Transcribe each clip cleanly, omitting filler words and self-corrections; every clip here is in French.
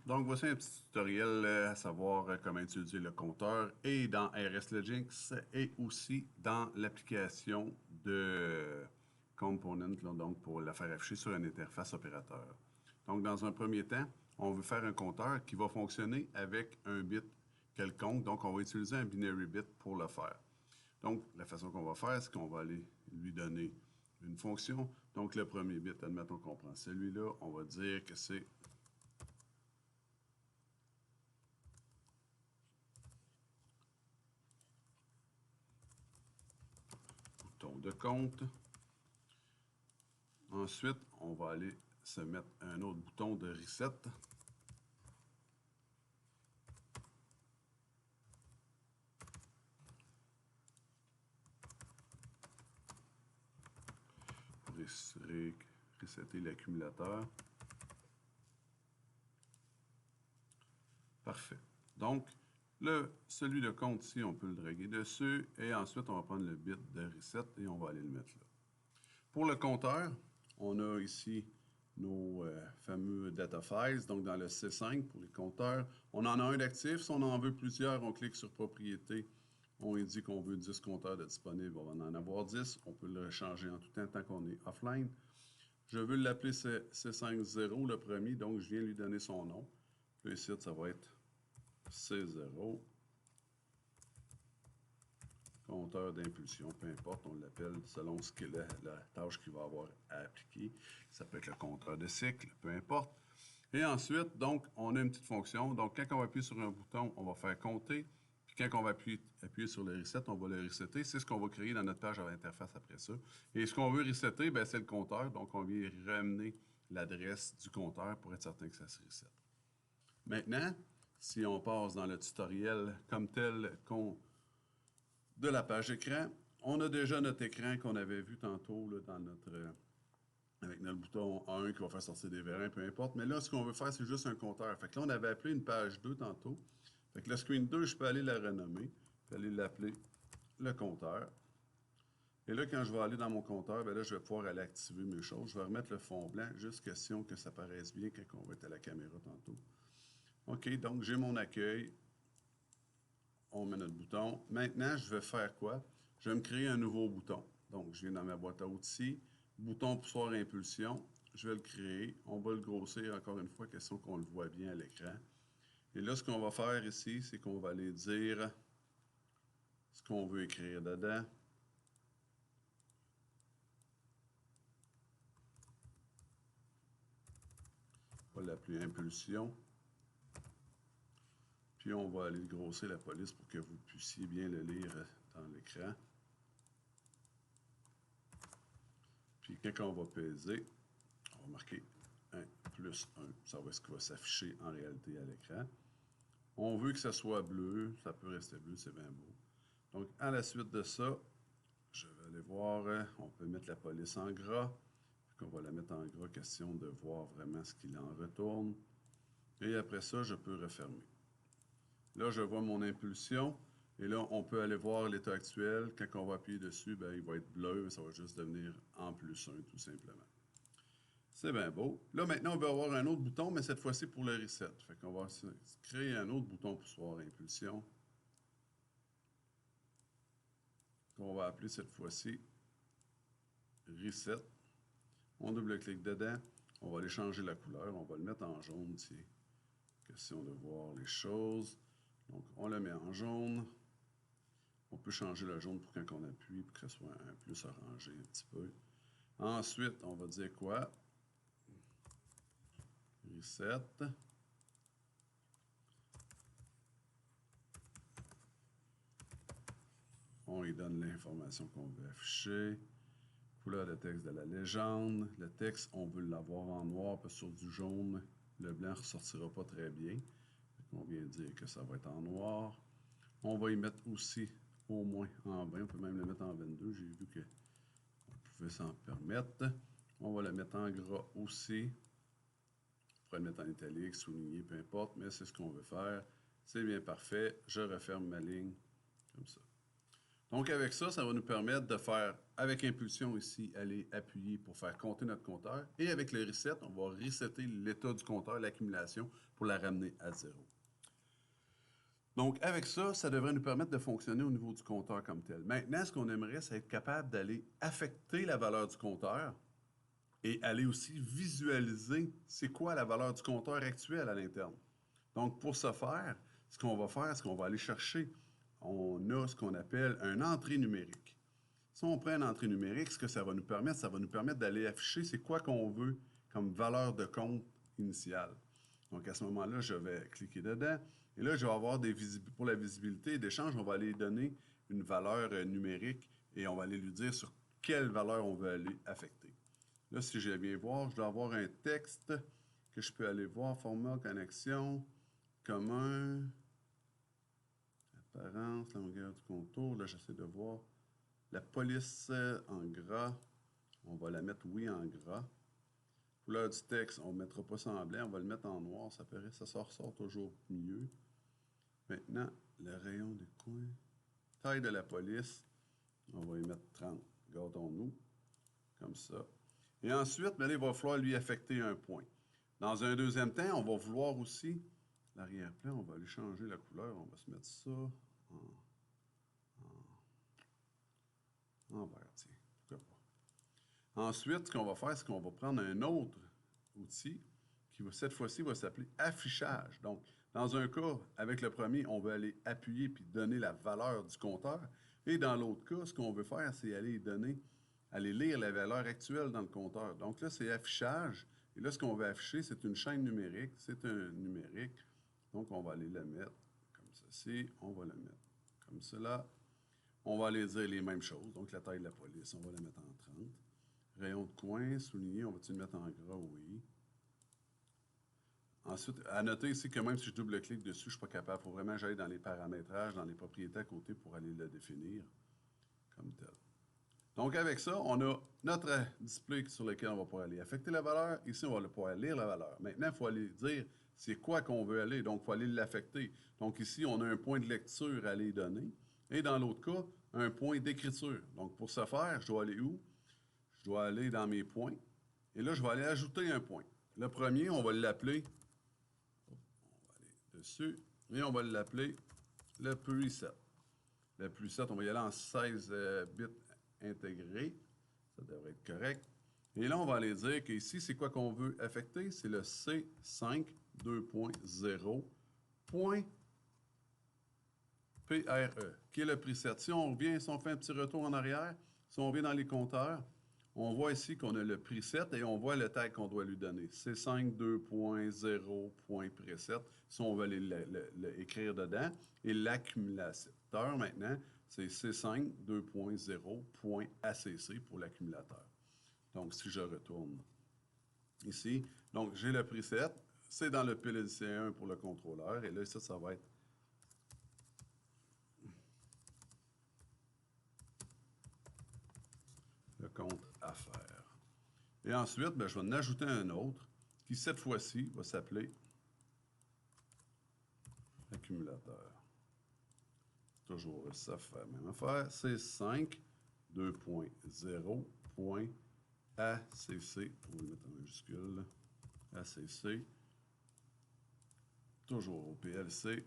Donc, voici un petit tutoriel à savoir comment utiliser le compteur et dans RSLogix et aussi dans l'application de Component, là, donc pour la faire afficher sur une interface opérateur. Donc, dans un premier temps, on veut faire un compteur qui va fonctionner avec un bit quelconque. Donc, on va utiliser un binary bit pour le faire. Donc, la façon qu'on va faire, c'est qu'on va aller lui donner une fonction. Donc, le premier bit, admettons qu'on prend celui-là, on va dire que c'est bouton de compte. Ensuite, on va aller se mettre un autre bouton de reset. Pour resetter l'accumulateur. Parfait. Donc, celui de compte ici, on peut le draguer dessus. Et ensuite, on va prendre le bit de reset et on va aller le mettre là. Pour le compteur, on a ici nos fameux data files, donc dans le C5 pour les compteurs. On en a un d'actif. Si on en veut plusieurs, on clique sur Propriétés. On dit qu'on veut 10 compteurs de disponibles. On va en avoir 10. On peut le changer en tout temps tant qu'on est offline. Je veux l'appeler C50, le premier, donc je viens lui donner son nom. Puis ici, ça va être C0. Compteur d'impulsion, peu importe, on l'appelle selon ce que la tâche qu'il va avoir à appliquer. Ça peut être le compteur de cycle, peu importe. Et ensuite, donc, on a une petite fonction. Donc, quand on va appuyer sur un bouton, on va faire compter. Puis quand on va appuyer sur le reset, on va le resetter. C'est ce qu'on va créer dans notre page à l'interface après ça. Et ce qu'on veut resetter, c'est le compteur. Donc, on vient ramener l'adresse du compteur pour être certain que ça se reset. Maintenant, si on passe dans le tutoriel comme tel de la page écran, on a déjà notre écran qu'on avait vu tantôt là, dans avec notre bouton 1 qui va faire sortir des vérins, peu importe. Mais là, ce qu'on veut faire, c'est juste un compteur. Fait que là, on avait appelé une page 2 tantôt. Fait que la screen 2, je peux aller la renommer. Je peux aller l'appeler le compteur. Et là, quand je vais aller dans mon compteur, là, je vais pouvoir aller activer mes choses. Je vais remettre le fond blanc, juste question que ça paraisse bien quand on va être à la caméra tantôt. OK, donc j'ai mon accueil. On met notre bouton. Maintenant, je vais faire quoi? Je vais me créer un nouveau bouton. Donc, je viens dans ma boîte à outils. Bouton poussoir impulsion. Je vais le créer. On va le grossir encore une fois, question qu'on le voit bien à l'écran. Et là, ce qu'on va faire ici, c'est qu'on va aller dire ce qu'on veut écrire dedans. On va l'appeler impulsion. Puis on va aller grossir la police pour que vous puissiez bien le lire dans l'écran. Puis quand on va peser, on va marquer 1 plus 1. Ça va être ce qui va s'afficher en réalité à l'écran. On veut que ça soit bleu. Ça peut rester bleu, c'est bien beau. Donc, à la suite de ça, je vais aller voir. On peut mettre la police en gras. Puis on va la mettre en gras, question de voir vraiment ce qu'il en retourne. Et après ça, je peux refermer. Là, je vois mon impulsion. Et là, on peut aller voir l'état actuel. Quand on va appuyer dessus, il va être bleu. Ça va juste devenir en plus 1, tout simplement. C'est bien beau. Là, maintenant, on va avoir un autre bouton, mais cette fois-ci pour le reset. Fait qu'on va créer un autre bouton poussoir impulsion. Qu'on va appeler cette fois-ci reset. On double-clique dedans. On va aller changer la couleur. On va le mettre en jaune, tiens. Question de voir les choses. Donc, on le met en jaune. On peut changer le jaune pour quand on appuie, pour que ce soit un plus orangé un petit peu. Ensuite, on va dire quoi? Reset. On lui donne l'information qu'on veut afficher. Couleur de texte de la légende. Le texte, on veut l'avoir en noir, parce que sur du jaune, le blanc ne ressortira pas très bien. On vient dire que ça va être en noir. On va y mettre aussi au moins en 20. On peut même le mettre en 22. J'ai vu qu'on pouvait s'en permettre. On va le mettre en gras aussi. On pourrait le mettre en italique, souligné, peu importe, mais c'est ce qu'on veut faire. C'est bien parfait. Je referme ma ligne comme ça. Donc, avec ça, ça va nous permettre de faire, avec impulsion ici, aller appuyer pour faire compter notre compteur. Et avec le reset, on va resetter l'état du compteur, l'accumulation, pour la ramener à 0. Donc, avec ça, ça devrait nous permettre de fonctionner au niveau du compteur comme tel. Maintenant, ce qu'on aimerait, c'est être capable d'aller affecter la valeur du compteur et aller aussi visualiser c'est quoi la valeur du compteur actuel à l'interne. Donc, pour ce faire, ce qu'on va faire, c'est qu'on va aller chercher, on a ce qu'on appelle une entrée numérique. Si on prend une entrée numérique, ce que ça va nous permettre, d'aller afficher c'est quoi qu'on veut comme valeur de compte initiale. Donc, à ce moment-là, je vais cliquer dedans. Et là, je vais avoir pour la visibilité d'échange, on va aller donner une valeur numérique et on va aller lui dire sur quelle valeur on veut aller affecter. Là, si je viens voir, je dois avoir un texte que je peux aller voir, format, connexion, commun, apparence, longueur du contour. Là, j'essaie de voir. La police en gras, on va la mettre, oui, en gras. Couleur du texte, on ne mettra pas ça en blanc, on va le mettre en noir, ça ressort toujours mieux. Maintenant, le rayon des coins, taille de la police, on va y mettre 30. Gardons-nous, comme ça. Et ensuite, bien, il va falloir lui affecter un point. Dans un deuxième temps, on va vouloir aussi, l'arrière-plan, on va aller changer la couleur, on va se mettre ça en vert, tiens, pourquoi pas. Ensuite, ce qu'on va faire, c'est qu'on va prendre un autre outil qui, cette fois-ci, va s'appeler affichage. Donc, dans un cas, avec le premier, on veut aller appuyer puis donner la valeur du compteur. Et dans l'autre cas, ce qu'on veut faire, c'est aller lire la valeur actuelle dans le compteur. Donc là, c'est affichage. Et là, ce qu'on veut afficher, c'est une chaîne numérique. C'est un numérique. Donc, on va aller la mettre comme ceci. On va la mettre comme cela. On va aller dire les mêmes choses. Donc, la taille de la police, on va la mettre en 30. Rayon de coin, souligné, on va-tu le mettre en gras? Oui. Ensuite, à noter ici que même si je double-clique dessus, je ne suis pas capable. Il faut vraiment que j'aille dans les paramétrages, dans les propriétés à côté pour aller le définir comme tel. Donc, avec ça, on a notre display sur lequel on va pouvoir aller affecter la valeur. Ici, on va pouvoir lire la valeur. Maintenant, il faut aller dire c'est quoi qu'on veut aller. Donc, il faut aller l'affecter. Donc, ici, on a un point de lecture à aller donner. Et dans l'autre cas, un point d'écriture. Donc, pour ce faire, je dois aller où? Je dois aller dans mes points. Et là, je vais aller ajouter un point. Le premier, on va l'appeler, on va aller dessus, et on va l'appeler le preset. Le preset, on va y aller en 16 bits intégrés. Ça devrait être correct. Et là, on va aller dire qu'ici, c'est quoi qu'on veut affecter? C'est le C5 2.0.PRE, qui est le preset. Si on revient, si on fait un petit retour en arrière, si on revient dans les compteurs, on voit ici qu'on a le preset et on voit le tag qu'on doit lui donner. C5 2.0.preset, si on veut aller l'écrire dedans. Et l'accumulateur, maintenant, c'est C5 2.0.ACC pour l'accumulateur. Donc, si je retourne ici, donc j'ai le preset, c'est dans le PLC1 pour le contrôleur, et là, ça va être le compte à faire. Et ensuite, bien, je vais en ajouter un autre qui, cette fois-ci, va s'appeler accumulateur. Toujours ça fait la même affaire. C5 2.0.ACC, on va le mettre en majuscule, ACC, toujours au PLC,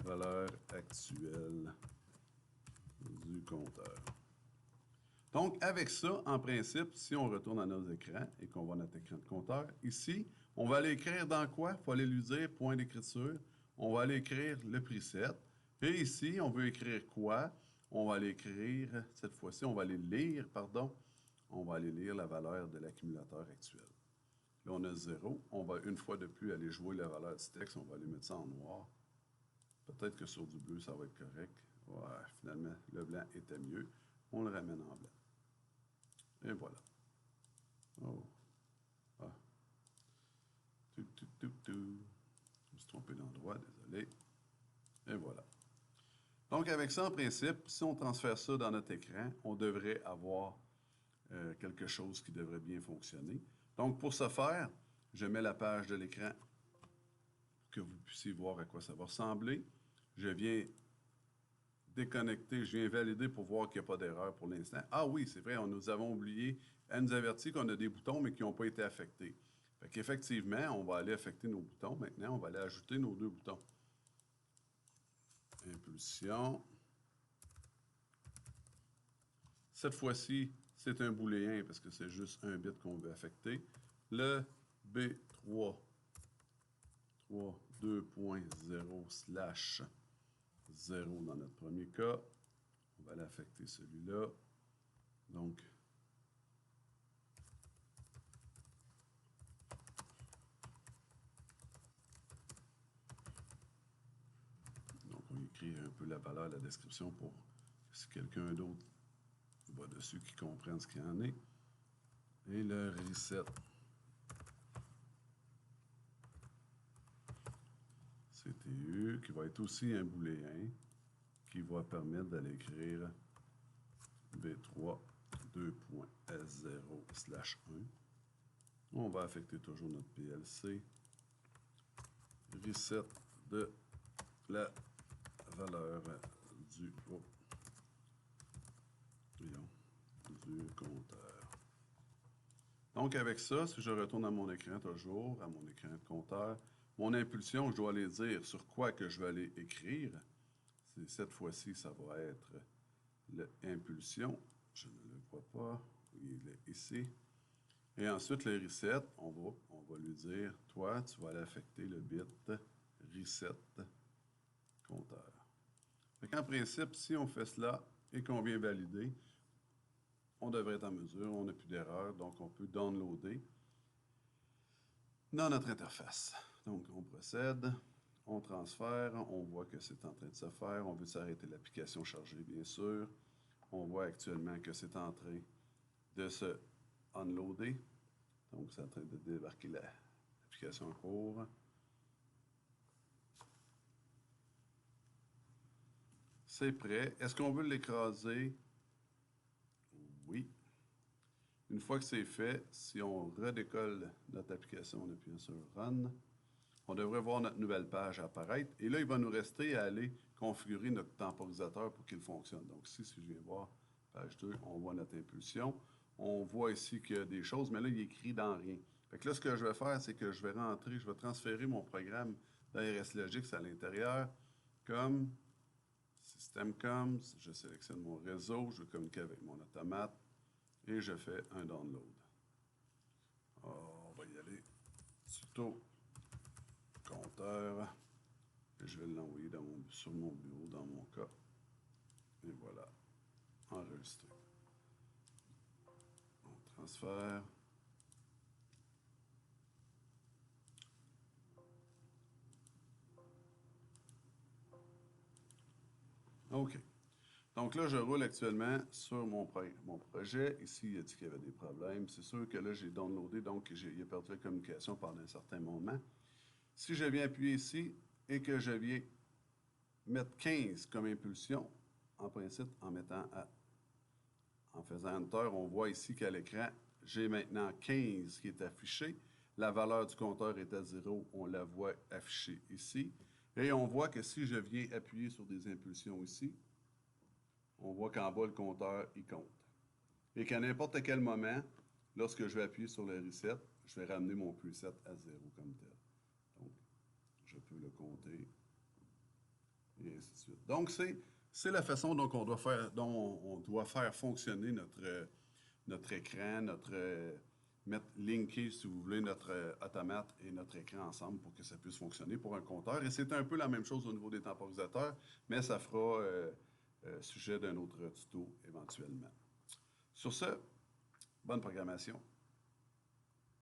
valeur actuelle du compteur. Donc, avec ça, en principe, si on retourne à nos écrans et qu'on voit notre écran de compteur, ici, on va aller écrire dans quoi? Il faut aller lui dire point d'écriture. On va aller écrire le preset. Et ici, on veut écrire quoi? On va aller écrire, cette fois-ci, on va aller lire, pardon, on va aller lire la valeur de l'accumulateur actuel. Là, on a 0. On va une fois de plus aller jouer la valeur du texte. On va aller mettre ça en noir. Peut-être que sur du bleu, ça va être correct. Ouais, finalement, le blanc était mieux. On le ramène en blanc. Et voilà. Oh. Ah. Je me suis trompé d'endroit, désolé. Et voilà. Donc, avec ça, en principe, si on transfère ça dans notre écran, on devrait avoir quelque chose qui devrait bien fonctionner. Donc, pour ce faire, je mets la page de l'écran pour que vous puissiez voir à quoi ça va ressembler. Je viens déconnecter, je viens valider pour voir qu'il n'y a pas d'erreur pour l'instant. Ah oui, c'est vrai, nous avons oublié, elle nous avertit qu'on a des boutons, mais qui n'ont pas été affectés. Fait qu'effectivement, on va aller affecter nos boutons. Maintenant, on va aller ajouter nos 2 boutons. Impulsion. Cette fois-ci, c'est un booléen parce que c'est juste un bit qu'on veut affecter. Le B3 2.0/0 dans notre premier cas. On va l'affecter celui-là. Donc, on écrit un peu la valeur, la description pour si quelqu'un d'autre va dessus qui comprenne ce qu'il y en est. Et le reset. CTU, qui va être aussi un booléen, qui va permettre d'aller écrire B3 2.S0/1. On va affecter toujours notre PLC. Reset de la valeur du compteur. Donc, avec ça, si je retourne à mon écran toujours, à mon écran de compteur, mon impulsion, je dois aller dire sur quoi que je vais aller écrire. Cette fois-ci, ça va être l'impulsion. Je ne le vois pas. Il est ici. Et ensuite, le reset, on va lui dire, toi, tu vas aller affecter le bit reset compteur. En principe, si on fait cela et qu'on vient valider, on devrait être en mesure, on n'a plus d'erreur, donc on peut downloader dans notre interface. Donc, on procède, on transfère, on voit que c'est en train de se faire, on veut s'arrêter l'application chargée, bien sûr. On voit actuellement que c'est en train de se unloader. Donc, c'est en train de débarquer l'application en cours. C'est prêt. Est-ce qu'on veut l'écraser? Oui. Une fois que c'est fait, si on redécolle notre application en appuyant sur Run, on devrait voir notre nouvelle page apparaître. Et là, il va nous rester à aller configurer notre temporisateur pour qu'il fonctionne. Donc ici, si je viens voir page 2, on voit notre impulsion. On voit ici qu'il y a des choses, mais là, il est écrit dans rien. Fait que là, ce que je vais faire, c'est que je vais rentrer, je vais transférer mon programme d'ARS Logix à l'intérieur comme System Comms. Je sélectionne mon réseau, je veux communiquer avec mon automate et je fais un download. On va y aller. Tuto compteur. Et je vais l'envoyer sur mon bureau, dans mon cas. Et voilà. Enregistré. On transfère. OK. Donc là, je roule actuellement sur mon projet. Ici, il a dit qu'il y avait des problèmes. C'est sûr que là, j'ai downloadé, donc il a perdu la communication pendant un certain moment. Si je viens appuyer ici et que je viens mettre 15 comme impulsion, en principe, en faisant Enter, on voit ici qu'à l'écran, j'ai maintenant 15 qui est affiché. La valeur du compteur est à 0, on la voit affichée ici. Et on voit que si je viens appuyer sur des impulsions ici, on voit qu'en bas, le compteur, il compte. Et qu'à n'importe quel moment, lorsque je vais appuyer sur le reset, je vais ramener mon preset à 0 comme tel. Donc, je peux le compter. Et ainsi de suite. Donc, c'est la façon dont on doit faire fonctionner notre écran, mettre linké, si vous voulez, notre automate et notre écran ensemble pour que ça puisse fonctionner pour un compteur. Et c'est un peu la même chose au niveau des temporisateurs, mais ça fera sujet d'un autre tuto éventuellement. Sur ce, bonne programmation.